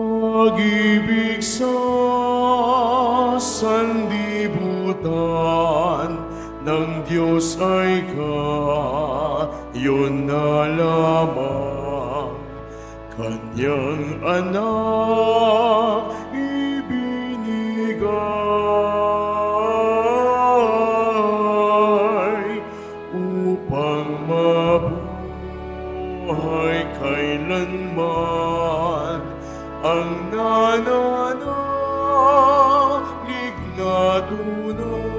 Pag-ibig sa sanlibutan ng Diyos ay kayon na lamang. Kanyang anak ibinigay upang mabuhay kailanman ang nananalig na tunay.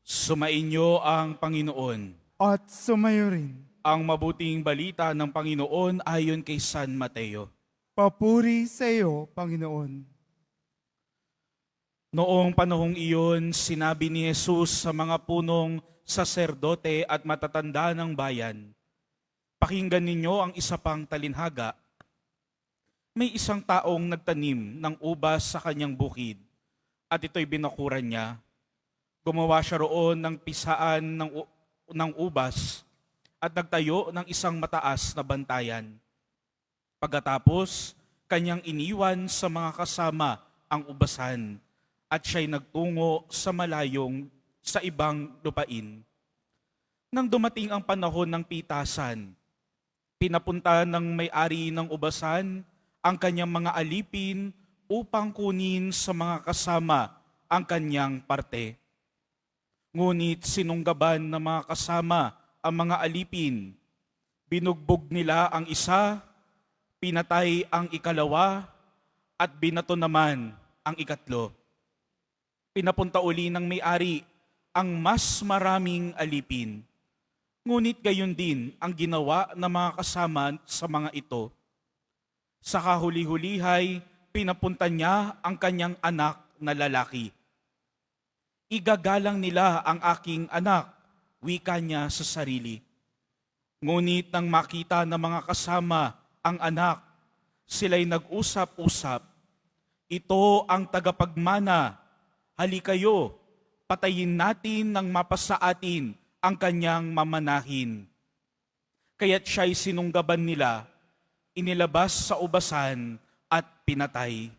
Sumainyo ang Panginoon. At sumayo rin. Ang mabuting balita ng Panginoon ayon kay San Mateo. Papuri sa iyo, Panginoon. Noong panahong iyon, sinabi ni Jesus sa mga punong saserdote at matatanda ng bayan, "Pakinggan ninyo ang isa pang talinhaga. May isang taong nagtanim ng ubas sa kanyang bukid, at ito'y binakuran niya. Gumawa siya roon ng pisaan ng ubas at nagtayo ng isang mataas na bantayan. Pagkatapos, kanyang iniwan sa mga kasama ang ubasan at siya'y nagtungo sa ibang lupain. Nang dumating ang panahon ng pitasan, pinapunta ng may-ari ng ubasan ang kanyang mga alipin upang kunin sa mga kasama ang kanyang parte. Ngunit sinunggaban ng mga kasama ang mga alipin. Binugbog nila ang isa, pinatay ang ikalawa, at binato naman ang ikatlo. Pinapunta uli ng may-ari ang mas maraming alipin. Ngunit gayon din ang ginawa ng mga kasama sa mga ito. Sa kahuli-hulihay, pinapunta niya ang kanyang anak na lalaki. Igagalang nila ang aking anak, wika niya sa sarili. Ngunit nang makita ng mga kasama ang anak, sila'y nag-usap-usap. Ito ang tagapagmana, halikayo, patayin natin nang mapasa atin ang kanyang mamanahin. Kaya't siya'y sinunggaban nila, inilabas sa ubasan at pinatay.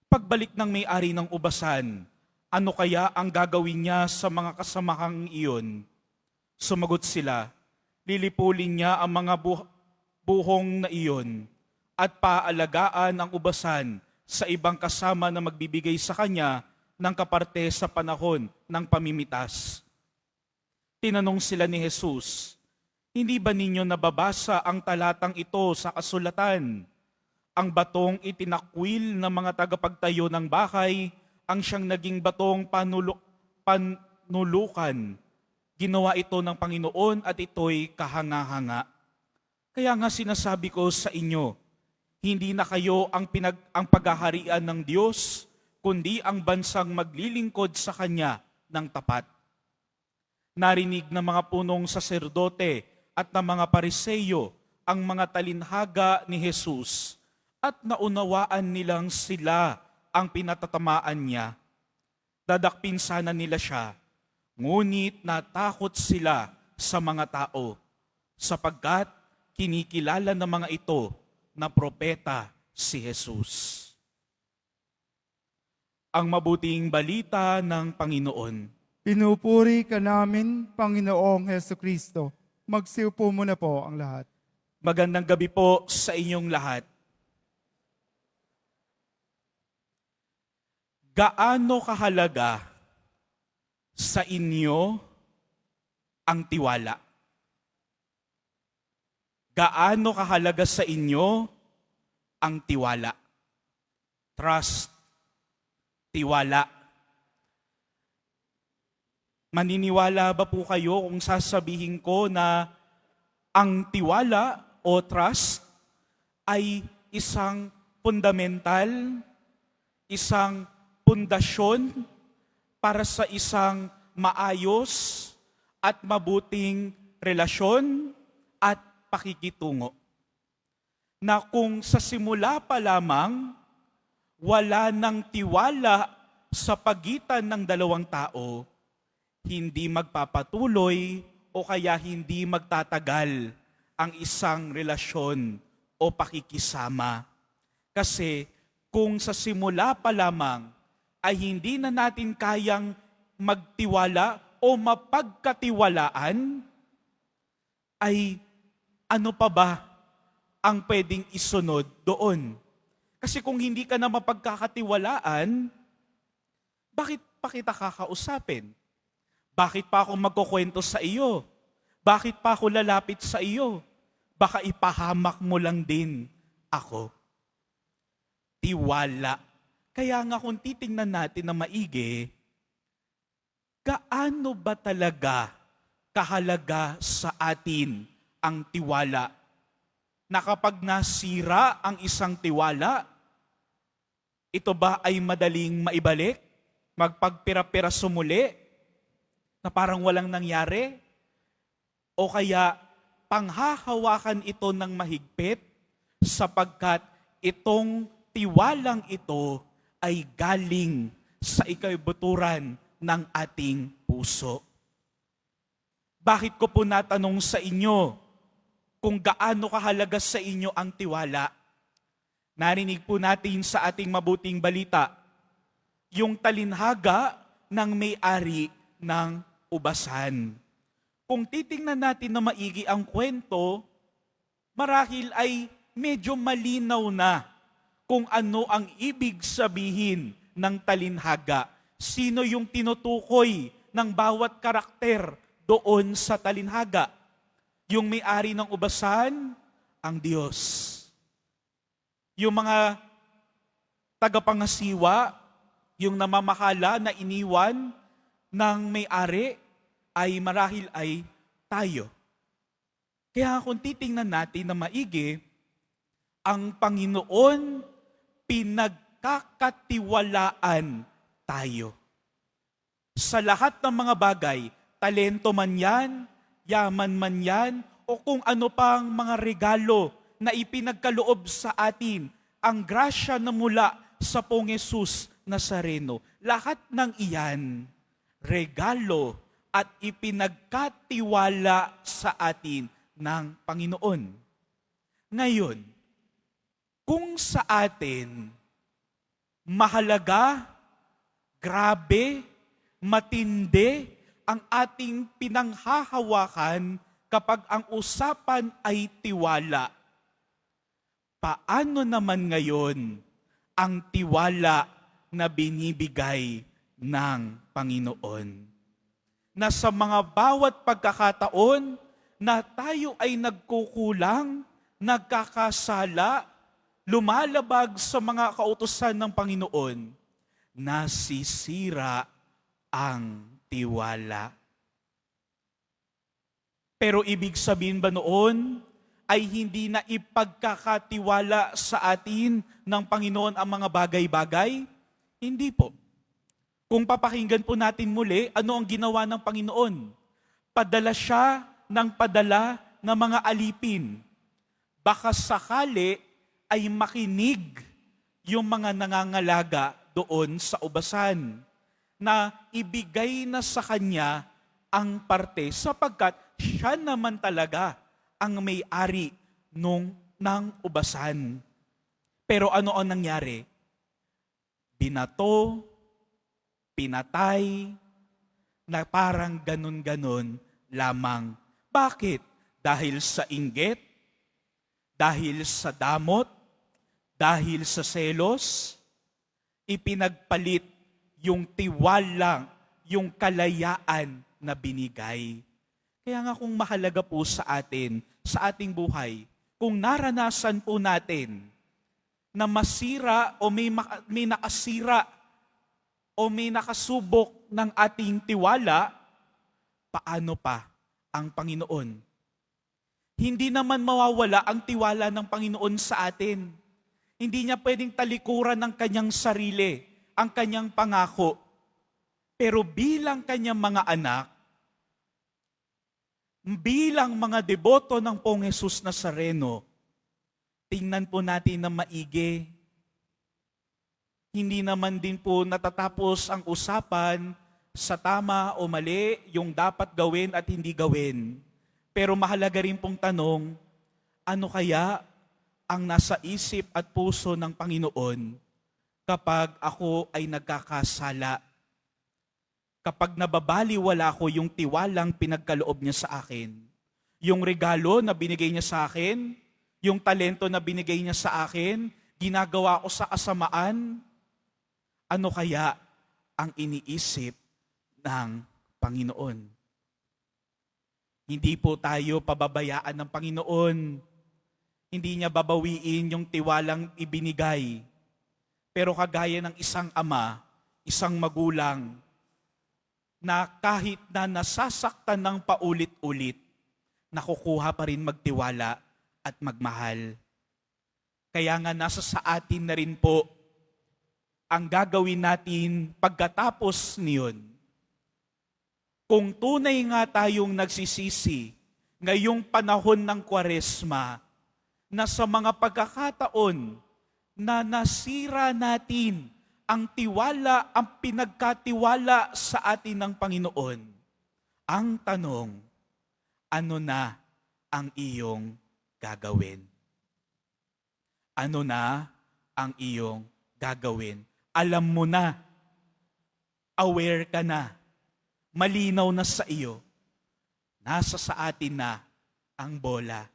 Pagbalik ng may-ari ng ubasan, ano kaya ang gagawin niya sa mga kasamahang iyon? Sumagot sila, lilipulin niya ang mga buhong na iyon at paalagaan ang ubasan sa ibang kasama na magbibigay sa kanya ng kaparte sa panahon ng pamimitas. Tinanong sila ni Jesus, "Hindi ba ninyo nababasa ang talatang ito sa kasulatan? Ang batong itinakwil ng mga tagapagtayo ng bahay ang siyang naging batong panulukan. Ginawa ito ng Panginoon at ito'y kahanga-hanga. Kaya nga sinasabi ko sa inyo, hindi na kayo ang paghaharian ng Diyos, kundi ang bansang maglilingkod sa Kanya ng tapat." Narinig ng mga punong saserdote at ng mga pariseyo ang mga talinhaga ni Jesus at naunawaan nilang sila ang pinatatamaan niya. Dadakpin sana nila siya, ngunit natakot sila sa mga tao, sapagkat kinikilala ng mga ito na propeta si Jesus. Ang mabuting balita ng Panginoon. Pinupuri ka namin, Panginoong Hesukristo. Magsiupo muna po ang lahat. Magandang gabi po sa inyong lahat. Gaano kahalaga sa inyo ang tiwala? Gaano kahalaga sa inyo ang tiwala? Trust, tiwala. Maniniwala ba po kayo kung sasabihin ko na ang tiwala o trust ay isang fundamental, isang pundasyon para sa isang maayos at mabuting relasyon at pakikitungo. Na kung sa simula pa lamang, wala ng tiwala sa pagitan ng dalawang tao, hindi magpapatuloy o kaya hindi magtatagal ang isang relasyon o pakikisama. Kasi kung sa simula pa lamang ay hindi na natin kayang magtiwala o mapagkatiwalaan, ay ano pa ba ang pwedeng isunod doon? Kasi kung hindi ka na mapagkakatiwalaan, bakit pa kita kakausapin? Bakit pa ako magkukwento sa iyo? Bakit pa ako lalapit sa iyo? Baka ipahamak mo lang din ako. Tiwala. Kaya nga kung titingnan natin na maigi, gaano ba talaga kahalaga sa atin ang tiwala? Na kapag nasira ang isang tiwala, ito ba ay madaling maibalik? Magpagpira-piraso muli? Na parang walang nangyari? O kaya panghahawakan ito ng mahigpit sapagkat itong tiwalang ito ay galing sa ikaibuturan ng ating puso. Bakit ko po natanong sa inyo kung gaano kahalaga sa inyo ang tiwala? Narinig po natin sa ating mabuting balita, yung talinhaga ng may-ari ng ubasan. Kung titingnan natin na maigi ang kwento, marahil ay medyo malinaw na kung ano ang ibig sabihin ng talinhaga. Sino yung tinutukoy ng bawat karakter doon sa talinhaga? Yung may-ari ng ubasan, ang Diyos. Yung mga tagapangasiwa, yung namamahala na iniwan ng may-ari, ay marahil ay tayo. Kaya kung titingnan natin na maigi, ang Panginoon pinagkakatiwalaan tayo. Sa lahat ng mga bagay, talento man yan, yaman man yan, o kung ano pang mga regalo na ipinagkaloob sa atin, ang grasya na mula sa Pong Jesus Nazareno. Lahat ng iyan, regalo at ipinagkatiwala sa atin ng Panginoon. Ngayon, kung sa atin mahalaga, grabe, matindi ang ating pinanghahawakan kapag ang usapan ay tiwala, paano naman ngayon ang tiwala na binibigay ng Panginoon? Na sa mga bawat pagkakataon na tayo ay nagkukulang, nagkakasala, lumalabag sa mga kautusan ng Panginoon, nasisira ang tiwala. Pero ibig sabihin ba noon ay hindi na ipagkakatiwala sa atin ng Panginoon ang mga bagay-bagay? Hindi po. Kung papakinggan po natin muli, ano ang ginawa ng Panginoon? Padala siya ng padala ng mga alipin. Baka sakali ay makinig yung mga nangangalaga doon sa ubasan na ibigay na sa kanya ang parte sapagkat siya naman talaga ang may-ari ng ubasan. Pero ano ang nangyari? Binato, pinatay, na parang ganun-ganun lamang. Bakit? Dahil sa inggit? Dahil sa damot? Dahil sa selos? Ipinagpalit yung tiwalang, yung kalayaan na binigay. Kaya nga kung mahalaga po sa atin, sa ating buhay, kung naranasan po natin na masira o may nakasira o may nakasubok ng ating tiwala, paano pa ang Panginoon? Hindi naman mawawala ang tiwala ng Panginoon sa atin. Hindi niya pwedeng talikuran ng kanyang sarili, ang kanyang pangako. Pero bilang kanyang mga anak, bilang mga deboto ng Pong Jesus Nazareno, tingnan po natin na maigi. Hindi naman din po natatapos ang usapan sa tama o mali, yung dapat gawin at hindi gawin. Pero mahalaga rin pong tanong, ano kaya ang nasa isip at puso ng Panginoon kapag ako ay nagkakasala? Kapag nababaliwala ko yung tiwalang pinagkaloob niya sa akin, yung regalo na binigay niya sa akin, yung talento na binigay niya sa akin, ginagawa ko sa kasamaan, ano kaya ang iniisip ng Panginoon? Hindi po tayo pababayaan ng Panginoon. Hindi niya babawiin yung tiwalang ibinigay. Pero kagaya ng isang ama, isang magulang, na kahit na nasasaktan ng paulit-ulit, nakukuha pa rin magtiwala at magmahal. Kaya nga nasa sa atin na rin po ang gagawin natin pagkatapos niyon. Kung tunay nga tayong nagsisisi ngayong panahon ng Kwaresma, na sa mga pagkakataon na nasira natin ang tiwala, ang pinagkatiwala sa atin ng Panginoon, ang tanong, ano na ang iyong gagawin? Ano na ang iyong gagawin? Alam mo na, aware ka na, malinaw na sa iyo, nasa sa atin na ang bola.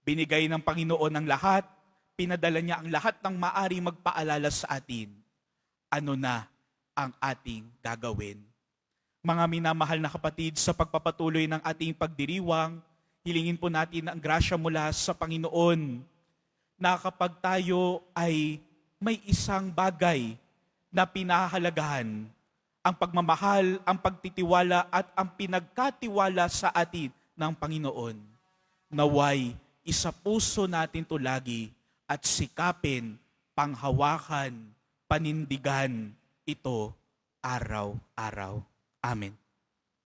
Binigay ng Panginoon ang lahat, pinadala niya ang lahat ng maari magpaalala sa atin. Ano na ang ating gagawin? Mga minamahal na kapatid, sa pagpapatuloy ng ating pagdiriwang, hilingin po natin ang grasya mula sa Panginoon na kapag tayo ay may isang bagay na pinahahalagahan, ang pagmamahal, ang pagtitiwala at ang pinagkatiwala sa atin ng Panginoon, naway isa puso natin to lagi at sikapin, panghawakan, panindigan ito araw-araw. Amen.